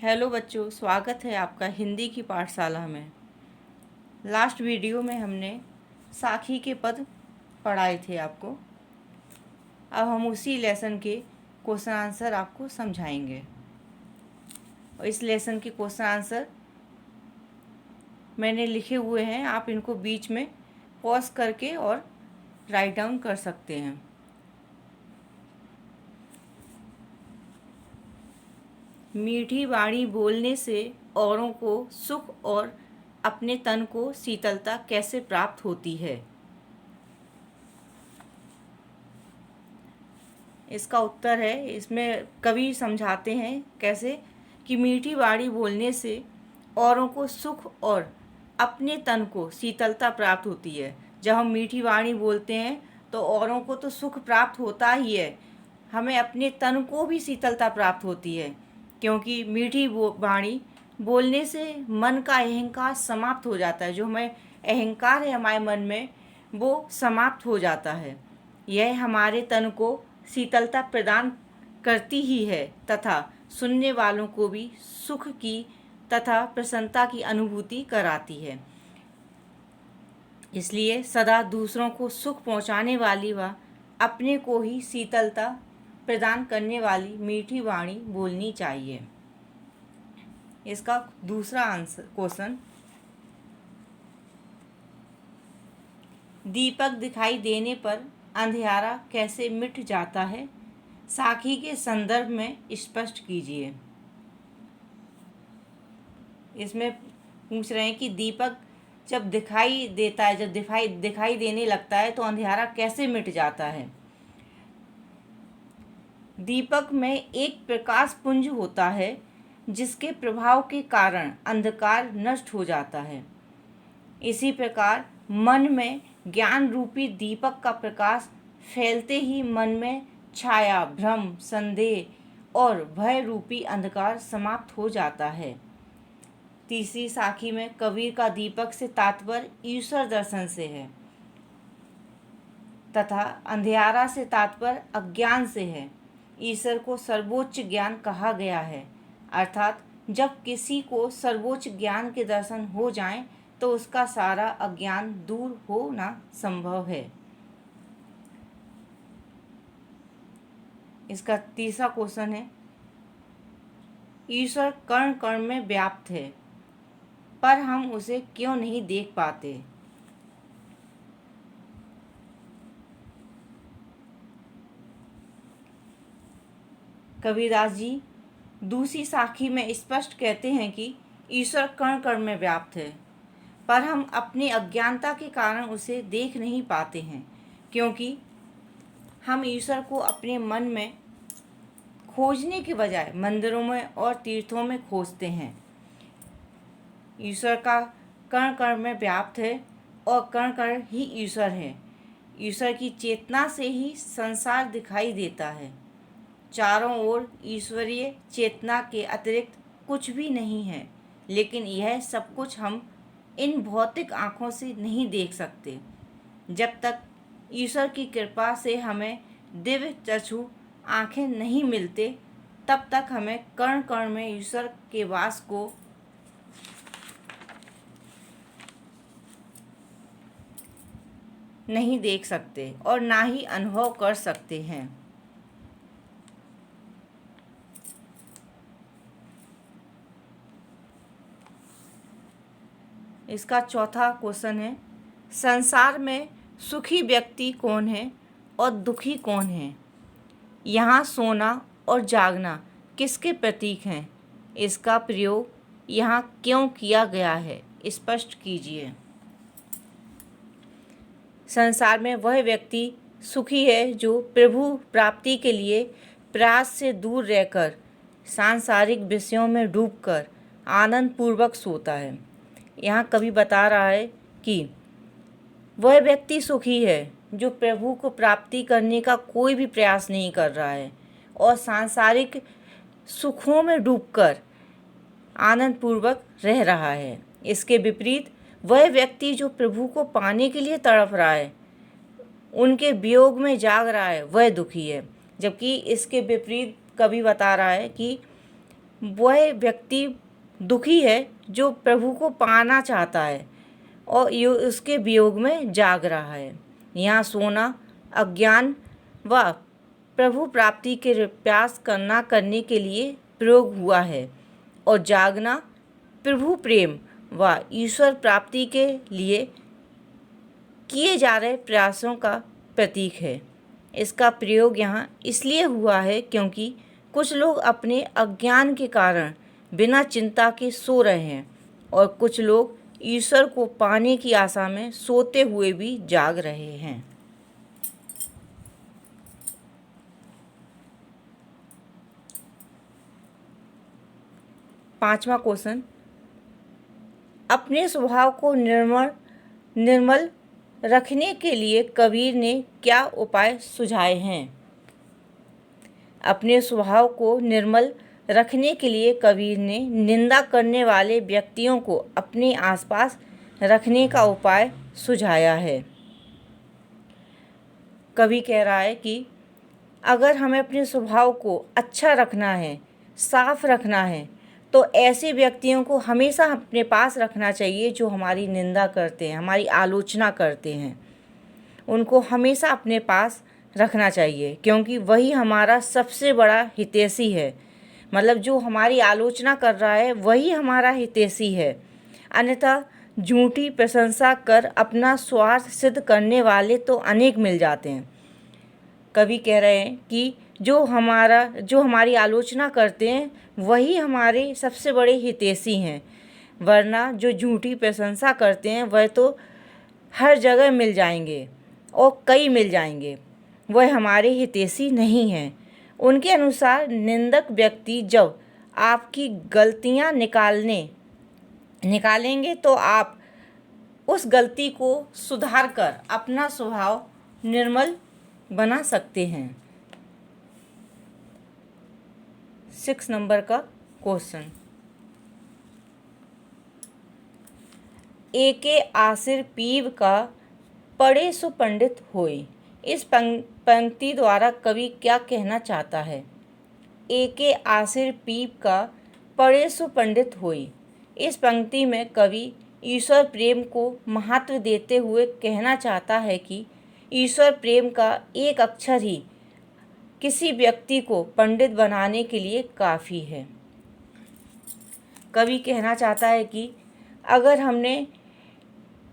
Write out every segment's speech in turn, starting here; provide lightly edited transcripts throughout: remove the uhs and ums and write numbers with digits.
Hello बच्चों, स्वागत है आपका हिंदी की पाठशाला में। लास्ट वीडियो में हमने साखी के पद पढ़ाए थे आपको। अब हम उसी लेसन के क्वेश्चन आंसर आपको समझाएंगे और इस लेसन के क्वेश्चन आंसर मैंने लिखे हुए हैं, आप इनको बीच में पॉज करके और राइट डाउन कर सकते हैं। मीठी वाणी बोलने से औरों को सुख और अपने तन को शीतलता कैसे प्राप्त होती है? इसका उत्तर है, इसमें कवि समझाते हैं कैसे कि मीठी वाणी बोलने से औरों को सुख और अपने तन को शीतलता प्राप्त होती है। जब हम मीठी वाणी बोलते हैं तो औरों को तो सुख प्राप्त होता ही है, हमें अपने तन को भी शीतलता प्राप्त होती है, क्योंकि मीठी वाणी बोलने से मन का अहंकार समाप्त हो जाता है। जो हमें अहंकार है हमारे मन में, वो समाप्त हो जाता है। यह हमारे तन को शीतलता प्रदान करती ही है तथा सुनने वालों को भी सुख की तथा प्रसन्नता की अनुभूति कराती है। इसलिए सदा दूसरों को सुख पहुंचाने वाली व अपने को ही शीतलता प्रदान करने वाली मीठी वाणी बोलनी चाहिए। इसका दूसरा आंसर क्वेश्चन, दीपक दिखाई देने पर अंधियारा कैसे मिट जाता है? साखी के संदर्भ में स्पष्ट कीजिए। इसमें पूछ रहे हैं कि दीपक जब दिखाई देता है, जब दिखाई देने लगता है तो अंधियारा कैसे मिट जाता है? दीपक में एक प्रकाश पुंज होता है जिसके प्रभाव के कारण अंधकार नष्ट हो जाता है। इसी प्रकार मन में ज्ञान रूपी दीपक का प्रकाश फैलते ही मन में छाया, भ्रम, संदेह और भय रूपी अंधकार समाप्त हो जाता है। तीसरी साखी में कबीर का दीपक से तात्पर्य ईश्वर दर्शन से है तथा अंधियारा से तात्पर्य अज्ञान से है। ईश्वर को सर्वोच्च ज्ञान कहा गया है, अर्थात जब किसी को सर्वोच्च ज्ञान के दर्शन हो जाएं तो उसका सारा अज्ञान दूर होना संभव है। इसका तीसरा क्वेश्चन है, ईश्वर कण कण में व्याप्त है पर हम उसे क्यों नहीं देख पाते? कबीरदास जी दूसरी साखी में स्पष्ट कहते हैं कि ईश्वर कण कण में व्याप्त है पर हम अपनी अज्ञानता के कारण उसे देख नहीं पाते हैं, क्योंकि हम ईश्वर को अपने मन में खोजने के बजाय मंदिरों में और तीर्थों में खोजते हैं। ईश्वर का कण कण में व्याप्त है और कण कण ही ईश्वर है। ईश्वर की चेतना से ही संसार दिखाई देता है। चारों ओर ईश्वरीय चेतना के अतिरिक्त कुछ भी नहीं है, लेकिन यह सब कुछ हम इन भौतिक आँखों से नहीं देख सकते। जब तक ईश्वर की कृपा से हमें दिव्य चक्षु आँखें नहीं मिलते, तब तक हमें कण कण में ईश्वर के वास को नहीं देख सकते और ना ही अनुभव कर सकते हैं। इसका चौथा क्वेश्चन है, संसार में सुखी व्यक्ति कौन है और दुखी कौन है? यहाँ सोना और जागना किसके प्रतीक हैं? इसका प्रयोग यहाँ क्यों किया गया है? स्पष्ट कीजिए। संसार में वह व्यक्ति सुखी है जो प्रभु प्राप्ति के लिए प्रयास से दूर रहकर सांसारिक विषयों में डूबकर आनंद पूर्वक सोता है। यहाँ कवि बता रहा है कि वह व्यक्ति सुखी है जो प्रभु को प्राप्ति करने का कोई भी प्रयास नहीं कर रहा है और सांसारिक सुखों में डूबकर आनंद पूर्वक रह रहा है। इसके विपरीत वह व्यक्ति जो प्रभु को पाने के लिए तड़प रहा है, उनके वियोग में जाग रहा है, वह दुखी है। जबकि इसके विपरीत कवि बता रहा है कि वह व्यक्ति दुखी है जो प्रभु को पाना चाहता है और उसके वियोग में जाग रहा है। यहाँ सोना अज्ञान व प्रभु प्राप्ति के प्रयास करने के लिए प्रयोग हुआ है और जागना प्रभु प्रेम व ईश्वर प्राप्ति के लिए किए जा रहे प्रयासों का प्रतीक है। इसका प्रयोग यहाँ इसलिए हुआ है क्योंकि कुछ लोग अपने अज्ञान के कारण बिना चिंता के सो रहे हैं और कुछ लोग ईश्वर को पाने की आशा में सोते हुए भी जाग रहे हैं। पांचवा क्वेश्चन, अपने स्वभाव को निर्मल रखने के लिए कबीर ने क्या उपाय सुझाए हैं? अपने स्वभाव को निर्मल रखने के लिए कबीर ने निंदा करने वाले व्यक्तियों को अपने आसपास रखने का उपाय सुझाया है। कवि कह रहा है कि अगर हमें अपने स्वभाव को अच्छा रखना है, साफ रखना है, तो ऐसे व्यक्तियों को हमेशा अपने पास रखना चाहिए जो हमारी निंदा करते हैं, हमारी आलोचना करते हैं। उनको हमेशा अपने पास रखना चाहिए क्योंकि वही हमारा सबसे बड़ा हितैषी है। मतलब जो हमारी आलोचना कर रहा है वही हमारा हितैषी है। अन्यथा झूठी प्रशंसा कर अपना स्वार्थ सिद्ध करने वाले तो अनेक मिल जाते हैं। कवि कह रहे हैं कि जो हमारी आलोचना करते हैं वही हमारे सबसे बड़े हितैषी हैं, वरना जो झूठी प्रशंसा करते हैं वह तो हर जगह मिल जाएंगे और कई मिल जाएंगे, वह हमारे हितैषी नहीं हैं। उनके अनुसार निंदक व्यक्ति जब आपकी गलतियां निकालेंगे तो आप उस गलती को सुधार कर अपना स्वभाव निर्मल बना सकते हैं। 6 नंबर का क्वेश्चन, एके आसिर पीव का पढ़े सो पंडित होए। इस पंक्ति द्वारा कवि क्या कहना चाहता है? एके आसिर पीव का पढ़े सो पंडित होए। इस पंक्ति में कवि ईश्वर प्रेम को महत्व देते हुए कहना चाहता है कि ईश्वर प्रेम का एक अक्षर ही किसी व्यक्ति को पंडित बनाने के लिए काफ़ी है। कवि कहना चाहता है कि अगर हमने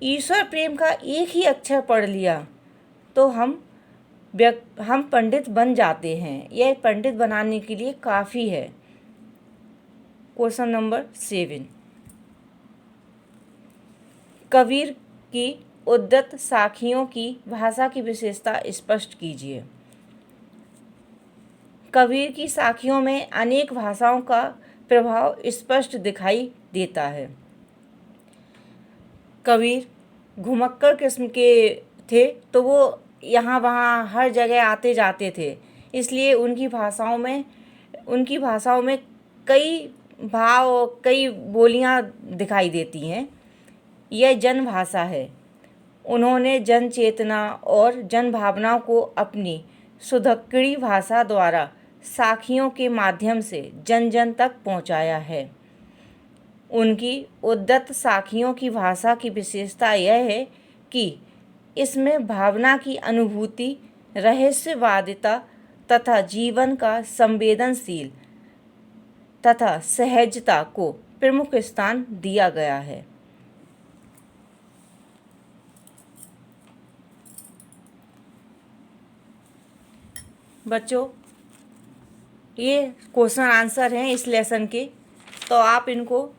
ईश्वर प्रेम का एक ही अक्षर पढ़ लिया तो हम पंडित बन जाते हैं। यह पंडित बनाने के लिए काफ़ी है। क्वेश्चन नंबर 7, कबीर की उद्धत साखियों की भाषा की विशेषता स्पष्ट कीजिए। कबीर की साखियों में अनेक भाषाओं का प्रभाव स्पष्ट दिखाई देता है। कबीर घुमक्कड़ किस्म के थे तो वो यहाँ वहाँ हर जगह आते जाते थे, इसलिए उनकी भाषाओं में कई भाव, कई बोलियाँ दिखाई देती हैं। यह जन भाषा है। उन्होंने जन चेतना और जन भावनाओं को अपनी सुधक्कड़ी भाषा द्वारा साखियों के माध्यम से जन जन तक पहुंचाया है। उनकी उद्धत साखियों की भाषा की विशेषता यह है कि इसमें भावना की अनुभूति, रहस्यवादिता तथा जीवन का संवेदनशील तथा सहजता को प्रमुख स्थान दिया गया है। बच्चों, ये क्वेश्चन आंसर हैं इस लेसन के, तो आप इनको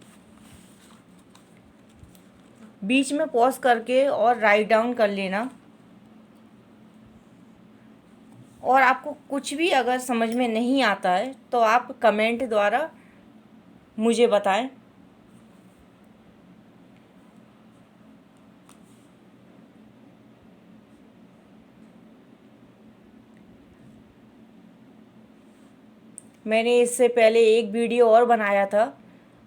बीच में पॉज करके और राइट डाउन कर लेना। और आपको कुछ भी अगर समझ में नहीं आता है तो आप कमेंट द्वारा मुझे बताएं। मैंने इससे पहले एक वीडियो और बनाया था,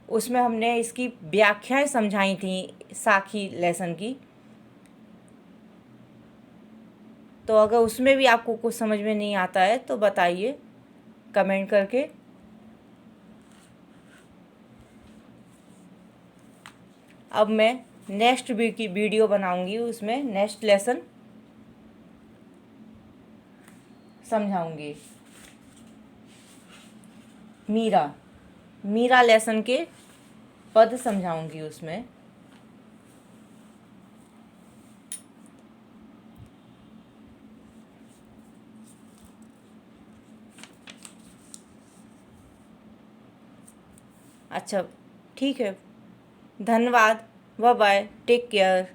उसमें हमने इसकी व्याख्याएं समझाई थी साखी लेसन की। तो अगर उसमें भी आपको कुछ समझ में नहीं आता है तो बताइए कमेंट करके। अब मैं नेक्स्ट की वीडियो बनाऊंगी, उसमें नेक्स्ट लेसन समझाऊंगी। मीरा, मीरा लेसन के पद समझाऊंगी उसमें। अच्छा, ठीक है, धन्यवाद, बाय बाय, टेक केयर।